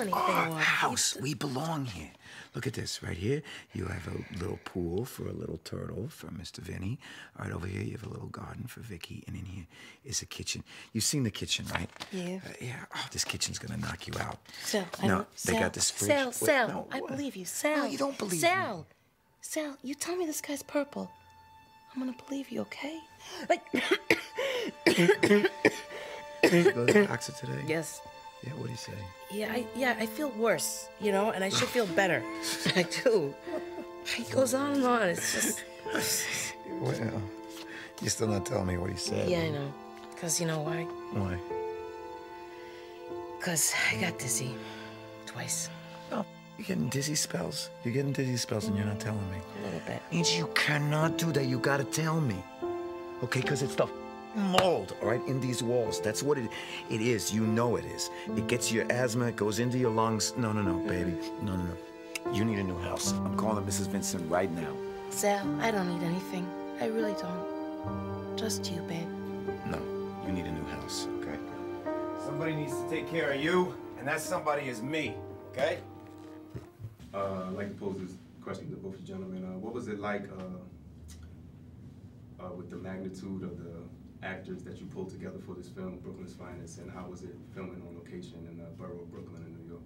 is anything our wrong. house. We belong here. Look at this right here. You have a little pool for a little turtle for Mr. Vinny. All right, over here you have a little garden for Vicky, and in here is a kitchen. You've seen the kitchen, right? Yeah. Yeah. Oh, this kitchen's gonna knock you out. Sal, They got this fridge. Sal, No, I believe you. Sal. No, you don't believe me. Sal, you tell me this guy's purple. I'm gonna believe you, okay? Like. Did you go to the doctor today? Yes. Yeah, what'd he say? Yeah, I feel worse, you know, and I should feel better. I do. He goes on and on. It's just. Well, you're still not telling me what he said. Yeah, I know. Because you know why? Why? Because I got dizzy. Twice. Oh, you're getting dizzy spells? You're getting dizzy spells and you're not telling me? A little bit. Angie, you cannot do that. You gotta tell me. Okay, because it's the mold, all right, in these walls. That's what it is. You know it is. It gets your asthma, it goes into your lungs. No, baby. No. You need a new house. I'm calling Mrs. Vincent right now. Sal, I don't need anything. I really don't. Just you, babe. No, you need a new house, okay? Somebody needs to take care of you, and that somebody is me, okay? I'd like to pose this question to both of you gentlemen. What was it like with the magnitude of the actors that you pulled together for this film, Brooklyn's Finest, and how was it filming on location in the borough of Brooklyn in New York?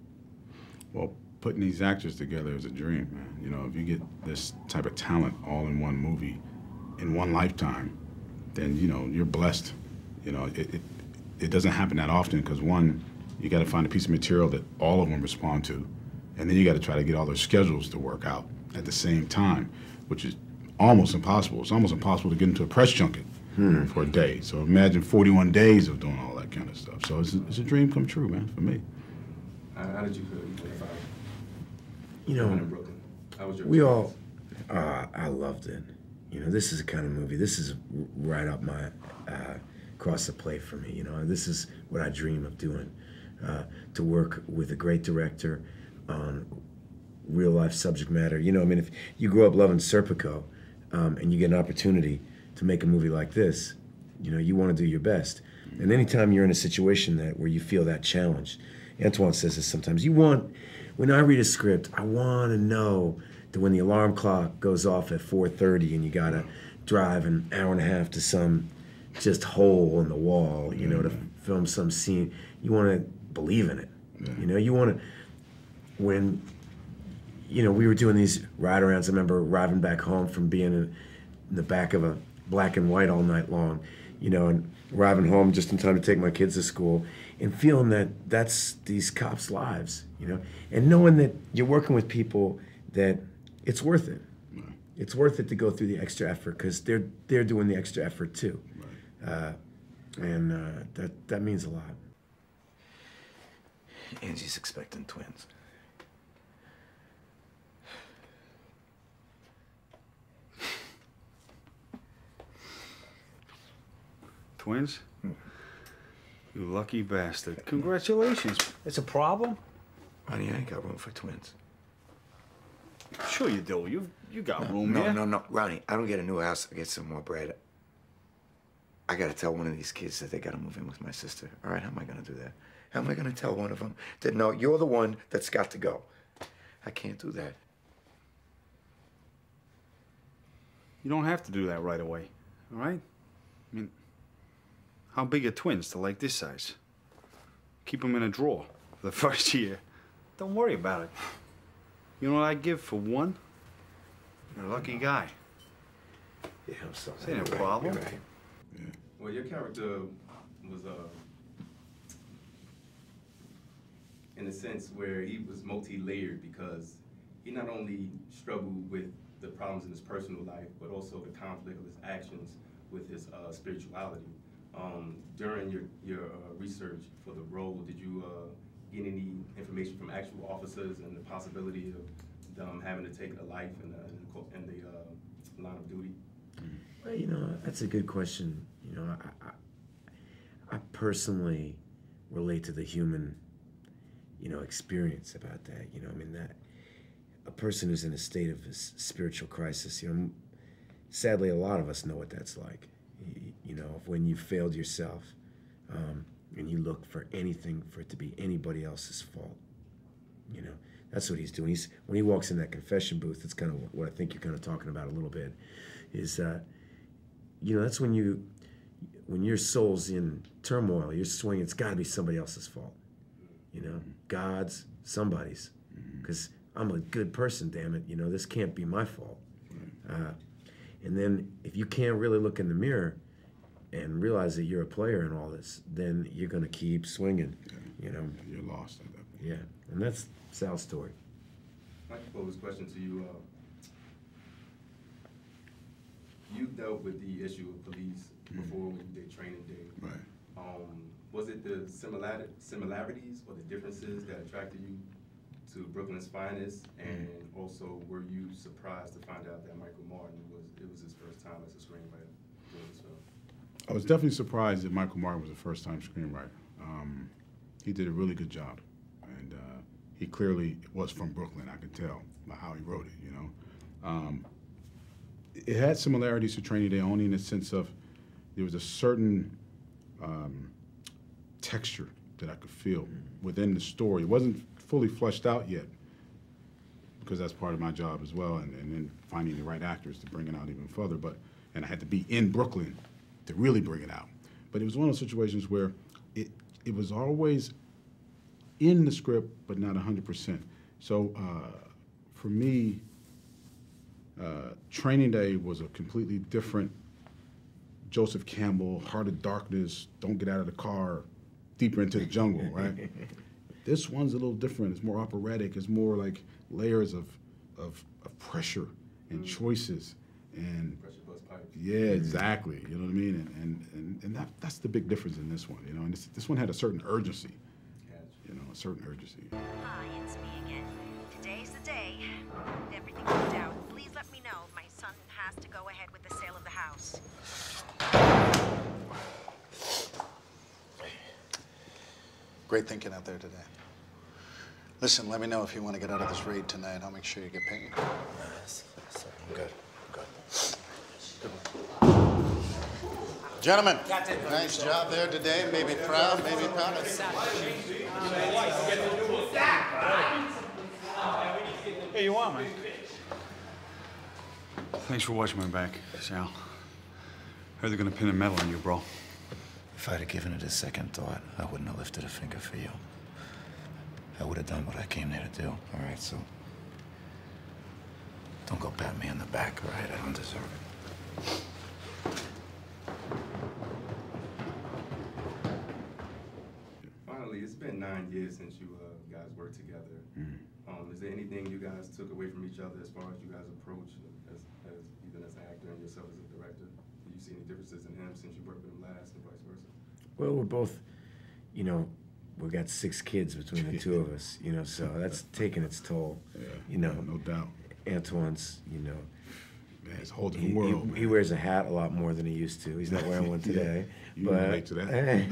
Well, putting these actors together is a dream, man. You know, if you get this type of talent all in one movie, in one lifetime, then, you know, you're blessed. You know, it doesn't happen that often because, one, you got to find a piece of material that all of them respond to, and then you got to try to get all their schedules to work out at the same time, which is almost impossible. It's almost impossible to get into a press junket for a day. So imagine 41 days of doing all that kind of stuff. So it's a dream come true, man, for me. How did you feel? You know, in Brooklyn? How was your we all, I loved it. You know, this is the kind of movie, this is right up my, across the plate for me, you know. This is what I dream of doing, to work with a great director on real life subject matter. You know, I mean, if you grow up loving Serpico, and you get an opportunity to make a movie like this, you know, you want to do your best. And anytime you're in a situation where you feel that challenge, Antoine says this sometimes, when I read a script, I want to know that when the alarm clock goes off at 4:30 and you got to drive an hour and a half to some just hole in the wall, you know, to film some scene, you want to believe in it. You know, you want to, when, you know, we were doing these ride-arounds. I remember arriving back home from being in the back of a black and white all night long, you know, and arriving home just in time to take my kids to school and feeling that that's these cops' lives, you know, and knowing that you're working with people that it's worth it. Right. It's worth it to go through the extra effort because they're doing the extra effort too. Right. That means a lot. Angie's expecting twins. Twins? You lucky bastard. Congratulations. It's a problem? Honey, I ain't got room for twins. Sure you do. You got room here. No. Ronnie, I don't get a new house. I get some more bread. I gotta tell one of these kids that they gotta move in with my sister. All right, how am I gonna do that? How am I gonna tell one of them that, no, you're the one that's got to go? I can't do that. You don't have to do that right away, all right? I mean, how big are twins to like this size? Keep them in a drawer for the first year. Don't worry about it. You know what I'd give for one? You're a lucky guy. Yeah, I'm sorry. This ain't a problem. You're right. Yeah. Well, your character was, in a sense, where he was multi-layered because he not only struggled with the problems in his personal life, but also the conflict of his actions with his spirituality. During your research for the role, did you get any information from actual officers and the possibility of them having to take a life in the line of duty? Well, you know, that's a good question. You know, I personally relate to the human, you know, experience about that. You know, I mean, that a person who's in a state of spiritual crisis, you know, sadly, a lot of us know what that's like. You know, when you failed yourself and you look for anything for it to be anybody else's fault. You know, that's what he's doing. When he walks in that confession booth, that's kind of what I think you're kind of talking about a little bit, is, you know, that's when your soul's in turmoil, you're swinging, it's got to be somebody else's fault. You know, God's, somebody's. Because I'm a good person, damn it. You know, this can't be my fault. And then if you can't really look in the mirror and realize that you're a player in all this, then you're going to keep swinging, you know. You're lost at that point. Yeah, and that's Sal's story. I can pose a question to you. You dealt with the issue of police before when you did Training Day. Right. Was it the similarities or the differences that attracted you to Brooklyn's Finest, and also were you surprised to find out that Michael Martin it was his first time as a screenwriter doing this film? I was definitely surprised that Michael Martin was a first-time screenwriter. He did a really good job, and he clearly was from Brooklyn. I could tell by how he wrote it. You know, it had similarities to Training Day only in the sense of there was a certain texture that I could feel within the story. It wasn't fully fleshed out yet, because that's part of my job as well, and then finding the right actors to bring it out even further. And I had to be in Brooklyn to really bring it out. But it was one of those situations where it was always in the script, but not 100%. So for me, Training Day was a completely different Joseph Campbell, Heart of Darkness, don't get out of the car, deeper into the jungle, right? This one's a little different. It's more operatic. It's more like layers of pressure and choices. And Pressure bust pipes. yeah, exactly. You know what I mean? And that's the big difference in this one. You know, and this one had a certain urgency. You know, a certain urgency. Hi, it's me again. Today's the day. Everything worked out. Please let me know. My son has to go ahead with the sale of the house. Great thinking out there today. Listen, let me know if you want to get out of this raid tonight. I'll make sure you get paid. I'm good. Gentlemen, nice job there today. Maybe proud, maybe proud. Hey, you want me? Thanks for watching my back, Sal. Heard they're gonna pin a medal on you, bro. If I'd have given it a second thought, I wouldn't have lifted a finger for you. I would have done what I came there to do, all right? So don't go pat me on the back, all right? I don't deserve it. Finally, it's been 9 years since you guys worked together. Is there anything you guys took away from each other as far as you guys approach as even as an actor and yourself as a director? Do you see any differences in him since you worked with him last and vice versa? Well, we're both, you know, we've got 6 kids between the two of us, you know, so that's taking its toll. Yeah, you know, no doubt. Antoine's, you know, Man, it's a whole different world, man. He wears a hat a lot more than he used to. He's not wearing one today. You but relate to that.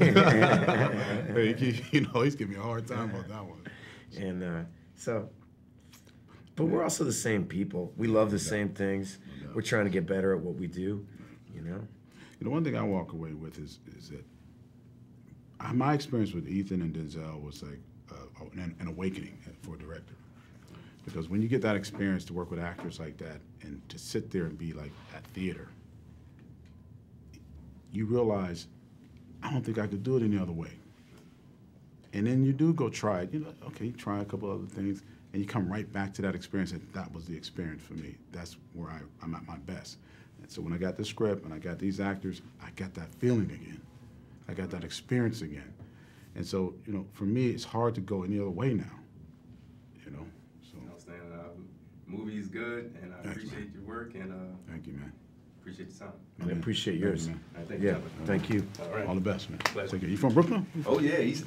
You know, he's giving me a hard time about that one. And but we're also the same people. We love the same things. We're trying to get better at what we do, you know? You know, one thing I walk away with is that my experience with Ethan and Denzel was like an awakening for a director. Because when you get that experience to work with actors like that and to sit there and be like at theater, you realize, I don't think I could do it any other way. And then you do go try it. You know, okay, you try a couple other things, and you come right back to that experience, and that was the experience for me. That's where I'm at my best. And so when I got the script and I got these actors, I got that feeling again. I got that experience again. And so, you know, for me, it's hard to go any other way now, you know? So. Outstanding. Movie's good, and I appreciate your work, and thank you, man. Appreciate your time. I appreciate yours. All right, thank you. Yeah, thank you. All right. All the best, man. Pleasure. Take care. You from Brooklyn? Oh, yeah, East.